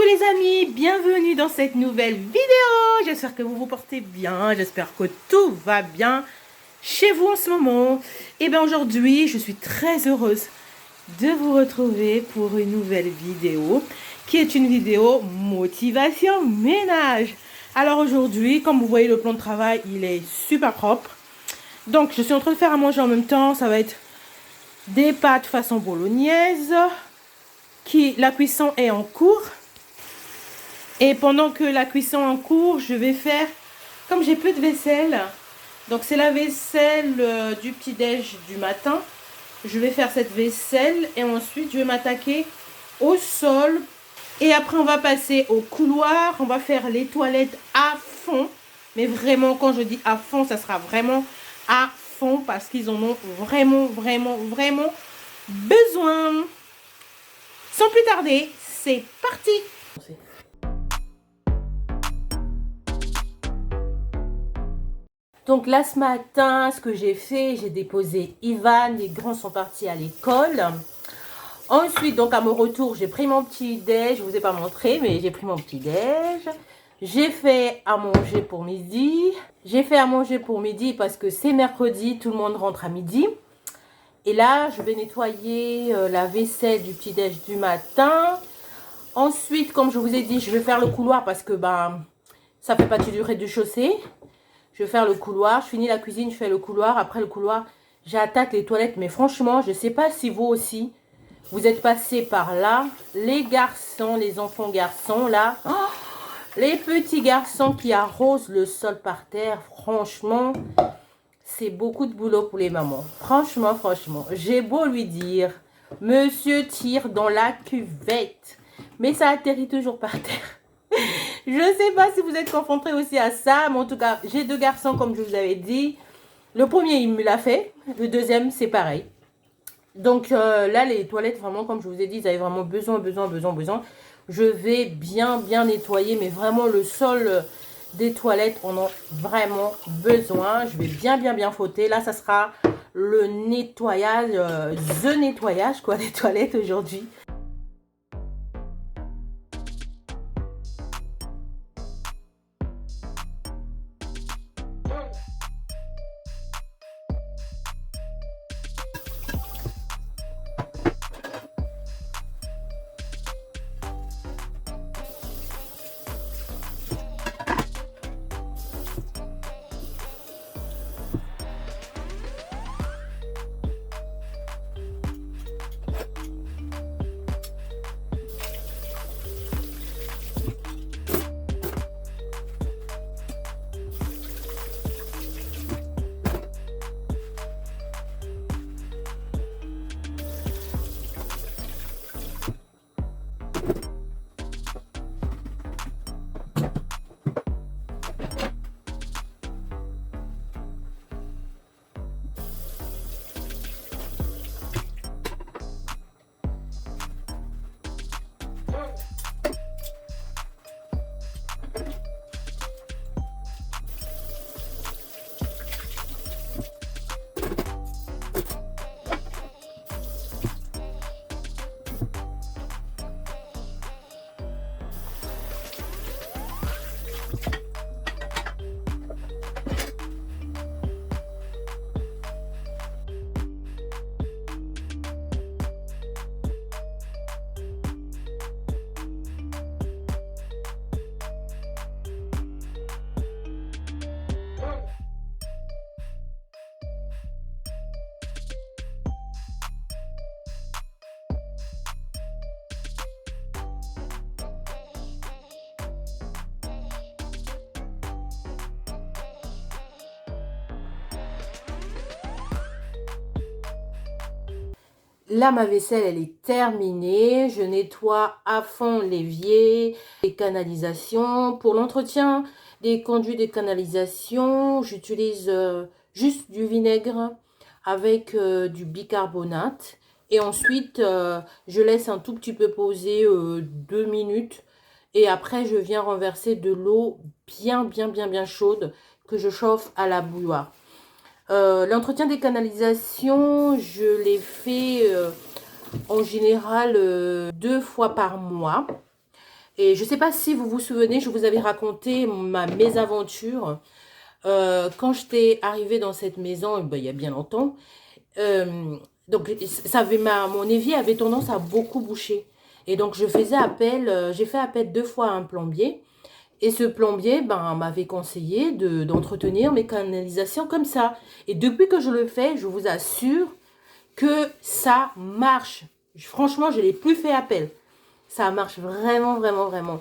les amis, bienvenue dans cette nouvelle vidéo. J'espère que vous vous portez bien, j'espère que tout va bien chez vous en ce moment. Et bien aujourd'hui, je suis très heureuse de vous retrouver pour une nouvelle vidéo qui est une vidéo motivation ménage. Alors aujourd'hui, comme vous voyez, le plan de travail, il est super propre. Donc je suis en train de faire à manger en même temps, ça va être des pâtes façon bolognaise. La cuisson est en cours. Et pendant que la cuisson est en cours, je vais faire, comme j'ai peu de vaisselle, donc c'est la vaisselle du petit-déj du matin. Je vais faire cette vaisselle et ensuite je vais m'attaquer au sol. Et après on va passer au couloir, on va faire les toilettes à fond. Mais vraiment, quand je dis à fond, ça sera vraiment à fond parce qu'ils en ont vraiment besoin. Sans plus tarder, c'est parti! Donc là, ce matin, ce que j'ai fait, j'ai déposé Ivan. Les grands sont partis à l'école. Ensuite, donc à mon retour, j'ai pris mon petit déj. Je ne vous ai pas montré, mais j'ai pris mon petit déj. J'ai fait à manger pour midi. J'ai fait à manger pour midi parce que c'est mercredi. Tout le monde rentre à midi. Et là, je vais nettoyer la vaisselle du petit déj du matin. Ensuite, comme je vous ai dit, je vais faire le couloir parce que ça fait partie du rez-de-chaussée. Je vais faire le couloir, je finis la cuisine, je fais le couloir. Après le couloir, j'attaque les toilettes. Mais franchement, je ne sais pas si vous aussi, vous êtes passés par là. Les garçons, les enfants garçons, là. Oh, les petits garçons qui arrosent le sol par terre. Franchement, c'est beaucoup de boulot pour les mamans. Franchement, j'ai beau lui dire, monsieur tire dans la cuvette. Mais ça atterrit toujours par terre. Je ne sais pas si vous êtes confrontés aussi à ça, mais en tout cas, j'ai deux garçons, comme je vous avais dit. Le premier, il me l'a fait. Le deuxième, c'est pareil. Donc là, les toilettes, vraiment, comme je vous ai dit, ils avaient vraiment besoin. Je vais bien nettoyer, mais vraiment, le sol des toilettes, on en a vraiment besoin. Je vais bien frotter. Là, ça sera le nettoyage, the nettoyage, quoi, des toilettes aujourd'hui. Là, ma vaisselle, elle est terminée. Je nettoie à fond l'évier, les canalisations. Pour l'entretien des conduits de canalisation, j'utilise juste du vinaigre avec du bicarbonate. Et ensuite, je laisse un tout petit peu poser 2 minutes. Et après, je viens renverser de l'eau bien chaude que je chauffe à la bouilloire. L'entretien des canalisations, je l'ai fait en général 2 fois par mois. Et je ne sais pas si vous vous souvenez, je vous avais raconté ma mésaventure. Quand j'étais arrivée dans cette maison, ben, il y a bien longtemps, donc mon évier avait tendance à beaucoup boucher. Et donc je faisais appel, j'ai fait appel 2 fois à un plombier. Et ce plombier m'avait conseillé d'entretenir mes canalisations comme ça. Et depuis que je le fais, je vous assure que ça marche. Franchement, je n'ai plus fait appel. Ça marche vraiment, vraiment, vraiment.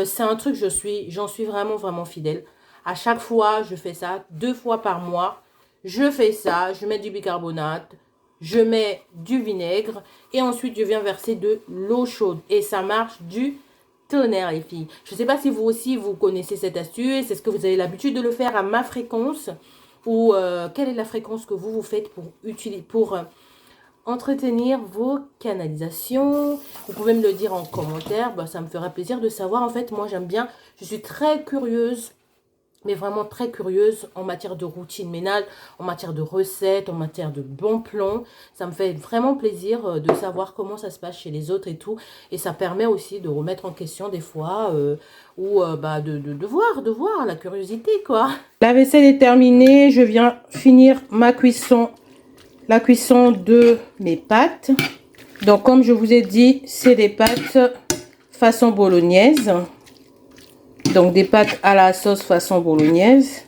C'est un truc, j'en suis vraiment, vraiment fidèle. À chaque fois, je fais ça 2 fois par mois. Je fais ça, je mets du bicarbonate, je mets du vinaigre et ensuite je viens verser de l'eau chaude. Et ça marche du tonnerre, les filles. Je ne sais pas si vous aussi, vous connaissez cette astuce. Est-ce que vous avez l'habitude de le faire à ma fréquence? Ou quelle est la fréquence que vous faites pour entretenir vos canalisations? Vous pouvez me le dire en commentaire. Bah, ça me fera plaisir de savoir. En fait, moi, j'aime bien. Je suis très curieuse, mais vraiment très curieuse en matière de routine ménage, en matière de recettes, en matière de bons plans. Ça me fait vraiment plaisir de savoir comment ça se passe chez les autres et tout. Et ça permet aussi de remettre en question des fois ou de voir la curiosité, quoi. La vaisselle est terminée. Je viens finir ma cuisson, la cuisson de mes pâtes. Donc, comme je vous ai dit, c'est des pâtes façon bolognaise. Donc, des pâtes à la sauce façon bolognaise.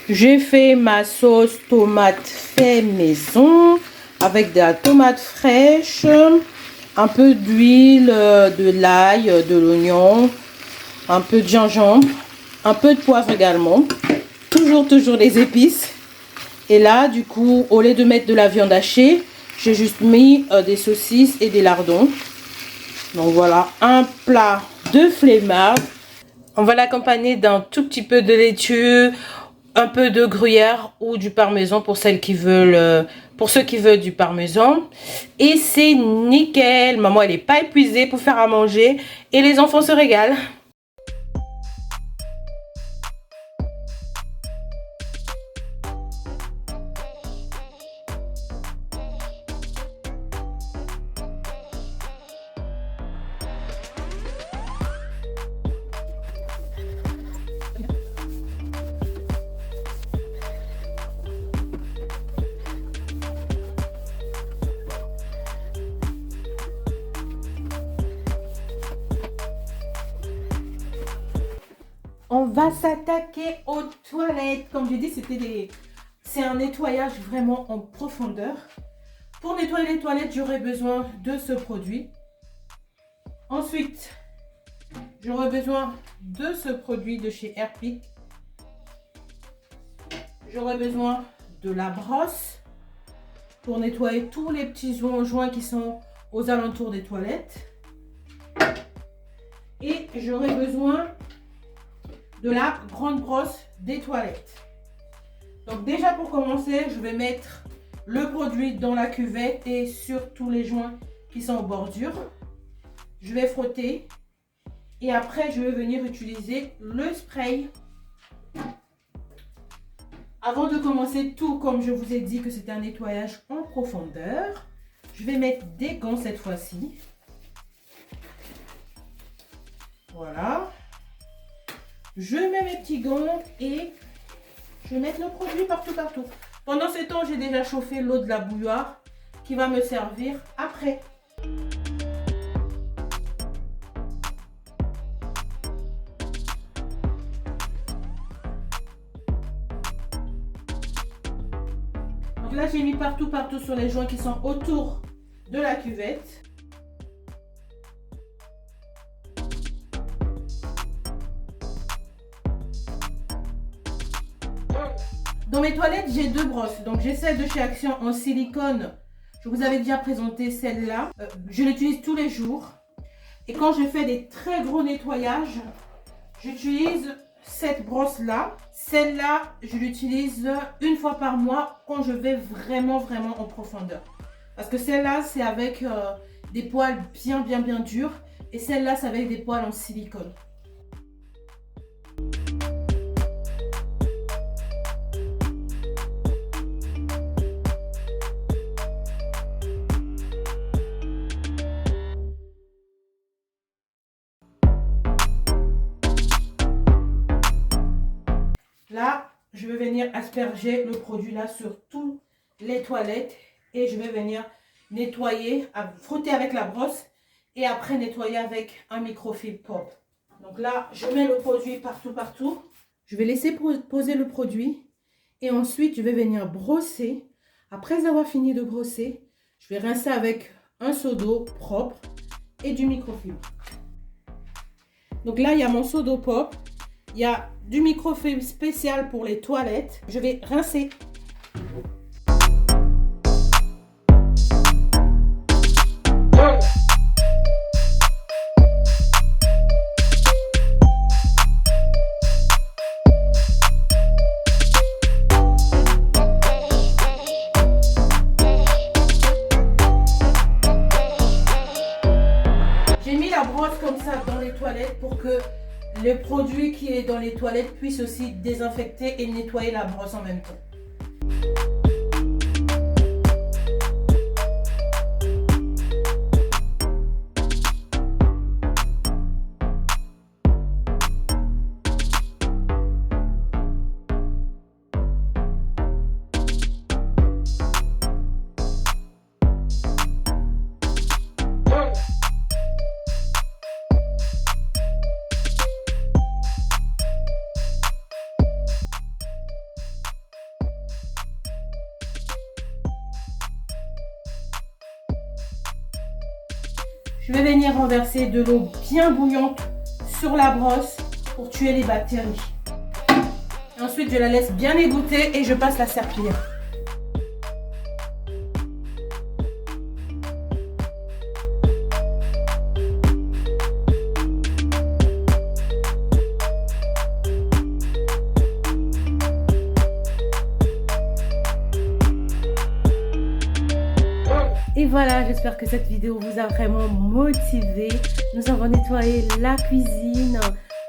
J'ai fait ma sauce tomate fait maison avec de la tomate fraîche, un peu d'huile, de l'ail, de l'oignon, un peu de gingembre, un peu de poivre également. Toujours les épices. Et là, du coup, au lieu de mettre de la viande hachée, j'ai juste mis des saucisses et des lardons. Donc voilà, un plat de flemmard. On va l'accompagner d'un tout petit peu de laitue, un peu de gruyère ou du parmesan pour celles qui veulent, pour ceux qui veulent du parmesan. Et c'est nickel. Maman, elle n'est pas épuisée pour faire à manger et les enfants se régalent. On va s'attaquer aux toilettes. Comme je dis, c'est un nettoyage vraiment en profondeur. Pour nettoyer les toilettes, j'aurai besoin de ce produit. Ensuite, j'aurai besoin de ce produit de chez Airpic. J'aurai besoin de la brosse pour nettoyer tous les petits joints qui sont aux alentours des toilettes. Et j'aurai besoin de la grande brosse des toilettes. Donc déjà pour commencer, je vais mettre le produit dans la cuvette et sur tous les joints qui sont aux bordures. Je vais frotter et après je vais venir utiliser le spray. Avant de commencer tout, comme je vous ai dit que c'était un nettoyage en profondeur, je vais mettre des gants cette fois-ci. Voilà. Je mets mes petits gants et je vais mettre le produit partout. Pendant ce temps, j'ai déjà chauffé l'eau de la bouilloire qui va me servir après. Donc là, j'ai mis partout sur les joints qui sont autour de la cuvette. Dans mes toilettes, j'ai 2 brosses. Donc, j'ai celle de chez Action en silicone. Je vous avais déjà présenté celle-là. Je l'utilise tous les jours. Et quand je fais des très gros nettoyages, j'utilise cette brosse-là. Celle-là, je l'utilise 1 fois par mois quand je vais vraiment en profondeur. Parce que celle-là, c'est avec des poils bien durs. Et celle-là, c'est avec des poils en silicone. Là, je vais venir asperger le produit là sur toutes les toilettes et je vais venir nettoyer, frotter avec la brosse et après nettoyer avec un microfibre propre. Donc là, je mets le produit partout. Je vais laisser poser le produit et ensuite je vais venir brosser. Après avoir fini de brosser, je vais rincer avec un seau d'eau propre et du microfibre. Donc là, il y a mon seau d'eau propre. Il y a du microfibre spécial pour les toilettes. Je vais rincer. J'ai mis la brosse comme ça dans les toilettes pour que le produit qui est dans les toilettes puisse aussi désinfecter et nettoyer la brosse en même temps. Je vais venir renverser de l'eau bien bouillante sur la brosse pour tuer les bactéries. Ensuite, je la laisse bien égoutter et je passe la serpillière. Et voilà, j'espère que cette vidéo vous a vraiment motivé. Nous avons nettoyé la cuisine,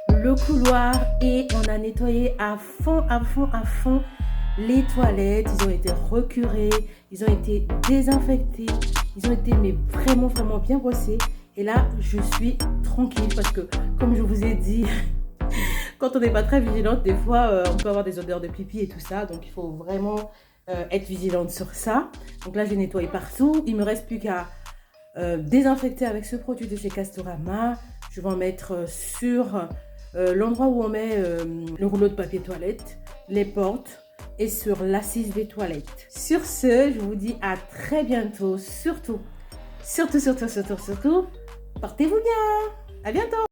le couloir et on a nettoyé à fond les toilettes. Ils ont été recurés, ils ont été désinfectés, ils ont été mais vraiment bien brossés. Et là, je suis tranquille parce que comme je vous ai dit, quand on n'est pas très vigilante, des fois, on peut avoir des odeurs de pipi et tout ça. Donc, il faut vraiment être vigilante sur ça. Donc là, j'ai nettoyé partout. Il ne me reste plus qu'à désinfecter avec ce produit de chez Castorama. Je vais en mettre sur l'endroit où on met le rouleau de papier toilette, les portes et sur l'assise des toilettes. Sur ce, je vous dis à très bientôt. Surtout, portez-vous bien. À bientôt.